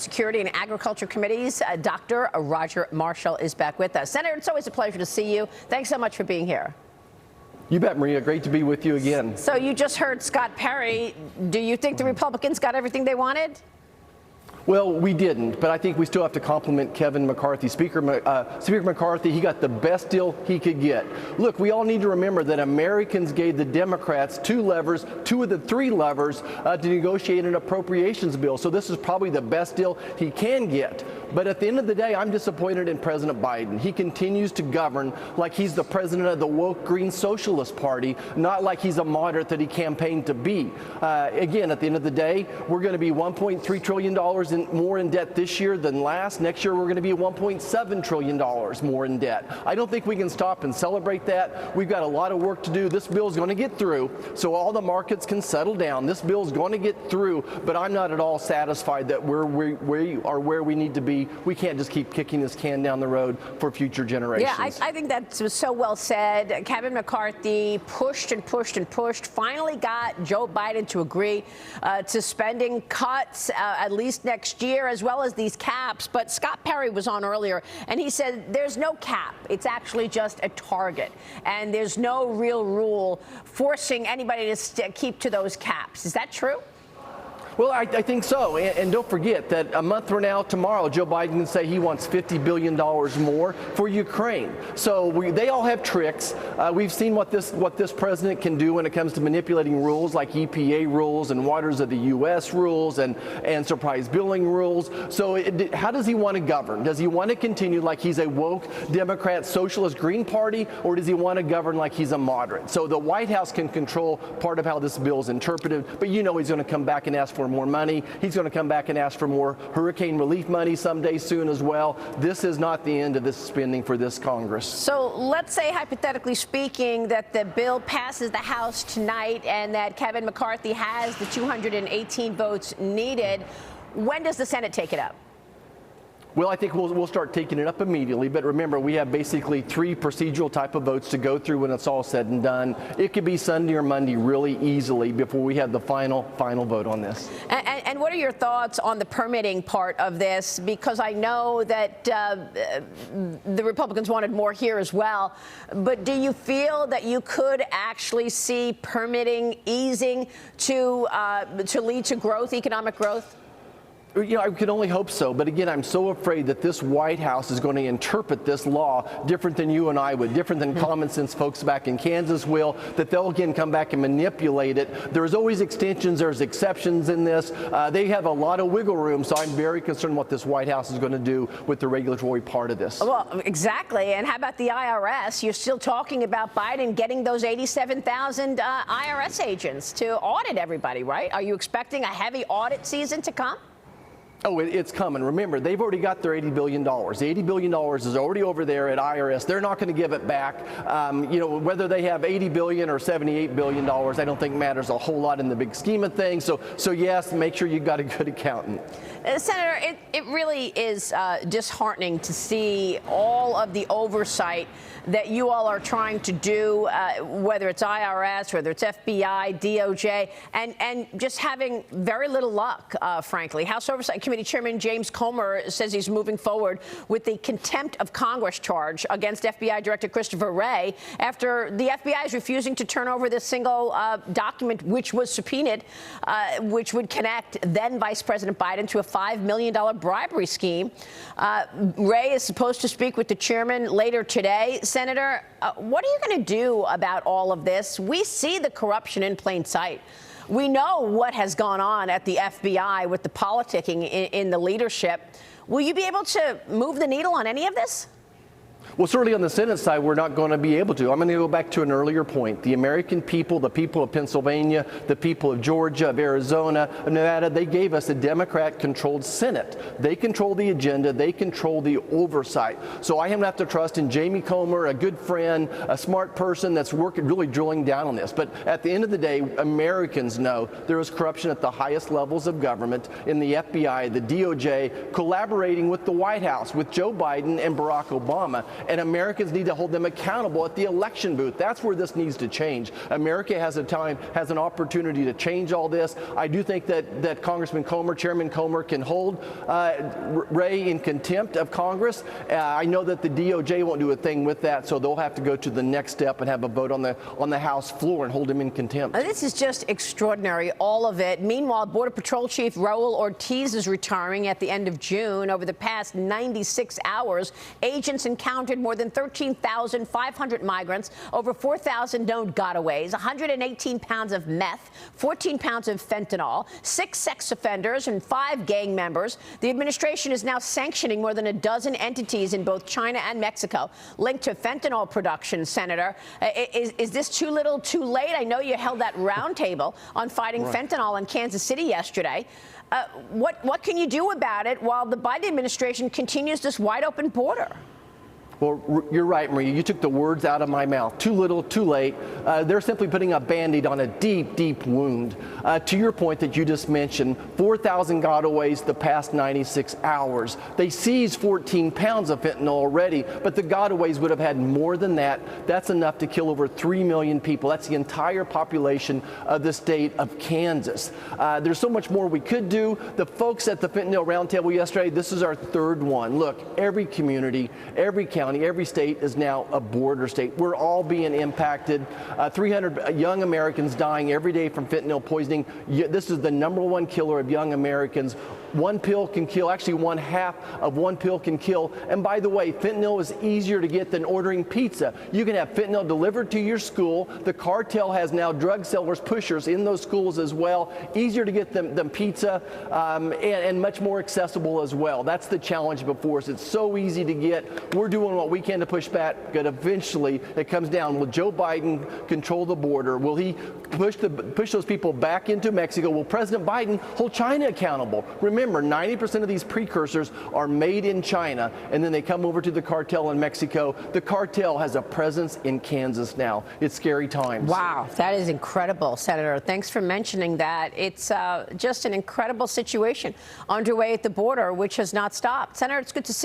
Security and Agriculture Committees, Dr. Roger Marshall is back with us. Senator, it's always a pleasure to see you. Thanks so much for being here. You bet, Maria. Great to be with you again. So you just heard Scott Perry. Do you think the Republicans got everything they wanted? Well, we didn't, but I think we still have to compliment Kevin McCarthy. Speaker McCarthy, he got the best deal he could get. Look, we all need to remember that Americans gave the Democrats two of the three levers to negotiate an appropriations bill. So this is probably the best deal he can get. But at the end of the day, I'm disappointed in President Biden. He continues to govern like he's the president of the woke Green Socialist Party, not like he's a moderate that he campaigned to be. Again, at the end of the day, we're going to be $1.3 trillion more in debt this year than last. Next year, we're going to be $1.7 trillion more in debt. I don't think we can stop and celebrate that. We've got a lot of work to do. This bill is going to get through so all the markets can settle down. This bill is going to get through, but I'm not at all satisfied that we are where we need to be. We can't just keep kicking this can down the road for future generations. Yeah, I think that's so well said. Kevin McCarthy pushed and pushed and pushed, finally got Joe Biden to agree to spending cuts at least next year, as well as these caps. But Scott Perry was on earlier, and he said there's no cap. It's actually just a target, and there's no real rule forcing anybody to keep to those caps. Is that true? Well, I think so. And don't forget that a month from now, tomorrow, Joe Biden can say he wants $50 billion more for Ukraine. So they all have tricks. We've seen what this president can do when it comes to manipulating rules like EPA rules and Waters of the U.S. rules and surprise billing rules. So how does he want to govern? Does he want to continue like he's a woke Democrat Socialist Green Party, or does he want to govern like he's a moderate? So the White House can control part of how this bill is interpreted, but you know he's going to come back and ask for more money. He's going to come back and ask for more hurricane relief money someday soon as well. This is not the end of this spending for this Congress. So let's say, hypothetically speaking, that the bill passes the House tonight and that Kevin McCarthy has the 218 votes needed. When does the Senate take it up? Well, I think we'll start taking it up immediately. But remember, we have basically 3 procedural type of votes to go through when it's all said and done. It could be Sunday or Monday really easily before we have the final vote on this. And what are your thoughts on the permitting part of this? Because I know that the Republicans wanted more here as well. But do you feel that you could actually see permitting easing to lead to growth, economic growth? You know, I can only hope so. But again, I'm so afraid that this White House is going to interpret this law different than you and I would, different than common sense folks back in Kansas will, that they'll again come back and manipulate it. There's always extensions. There's exceptions in this. They have a lot of wiggle room. So I'm very concerned what this White House is going to do with the regulatory part of this. Well, exactly. And how about the IRS? You're still talking about Biden getting those 87,000 IRS agents to audit everybody, right? Are you expecting a heavy audit season to come? Oh, it's coming. Remember, they've already got their $80 billion. The $80 billion is already over there at IRS. They're not going to give it back. You know, whether they have $80 billion or $78 billion, I don't think matters a whole lot in the big scheme of things. So yes, make sure you've got a good accountant. Senator, it really is disheartening to see all of the oversight that you all are trying to do, whether it's IRS, whether it's FBI, DOJ, and just having very little luck, frankly. House Oversight Committee Chairman James Comer says he's moving forward with the contempt of Congress charge against FBI Director Christopher Wray after the FBI is refusing to turn over this single document which was subpoenaed, which would connect then Vice President Biden to a $5 million bribery scheme. Wray is supposed to speak with the chairman later today. Senator, what are you going to do about all of this? We see the corruption in plain sight. We know what has gone on at the FBI with the politicking in the leadership. Will you be able to move the needle on any of this? Well, certainly on the Senate side, we're not going to be able to. I'm going to go back to an earlier point. The American people, the people of Pennsylvania, the people of Georgia, of Arizona, of Nevada, they gave us a Democrat-controlled Senate. They control the agenda. They control the oversight. So I have to trust in Jamie Comer, a good friend, a smart person that's working, really drilling down on this. But at the end of the day, Americans know there is corruption at the highest levels of government, in the FBI, the DOJ, collaborating with the White House, with Joe Biden and Barack Obama. and Americans need to hold them accountable at the election booth. That's where this needs to change. America has an opportunity to change all this. I do think that Congressman Comer, Chairman Comer, can hold Wray in contempt of Congress. I know that the DOJ won't do a thing with that, so they'll have to go to the next step and have a vote on the House floor and hold him in contempt. This is just extraordinary, all of it. Meanwhile, Border Patrol Chief Raul Ortiz is retiring at the end of June. Over the past 96 hours, agents encountered more than 13,500 migrants, over 4,000 known gotaways, 118 pounds of meth, 14 pounds of fentanyl, 6 sex offenders, and 5 gang members. The administration is now sanctioning more than a dozen entities in both China and Mexico linked to fentanyl production. Senator, is this too little, too late? I know you held that roundtable on fighting fentanyl in Kansas City yesterday. What can you do about it while the Biden administration continues this wide open border? Well, you're right, Maria. You took the words out of my mouth. Too little, too late. They're simply putting a Band-Aid on a deep, deep wound. To your point that you just mentioned, 4,000 gotaways the past 96 hours. They seized 14 pounds of fentanyl already, but the gotaways would have had more than that. That's enough to kill over 3 million people. That's the entire population of the state of Kansas. There's so much more we could do. The folks at the Fentanyl Roundtable yesterday, this is our 3rd one. Look, every community, every county, every state is now a border state. We're all being impacted. 300 young Americans dying every day from fentanyl poisoning. This is the #1 killer of young Americans. One pill can kill, actually 1/2 of one pill can kill. And by the way, fentanyl is easier to get than ordering pizza. You can have fentanyl delivered to your school. The cartel has now drug sellers, pushers in those schools as well. Easier to get them pizza and much more accessible as well. That's the challenge before us. It's so easy to get. We're doing what we can to push back, but eventually it comes down. Will Joe Biden control the border? Will he push those people back into Mexico? Will President Biden hold China accountable? Remember, 90% of these precursors are made in China, and then they come over to the cartel in Mexico. The cartel has a presence in Kansas now. It's scary times. Wow, that is incredible, Senator. Thanks for mentioning that. It's just an incredible situation underway at the border, which has not stopped. Senator, it's good to see you.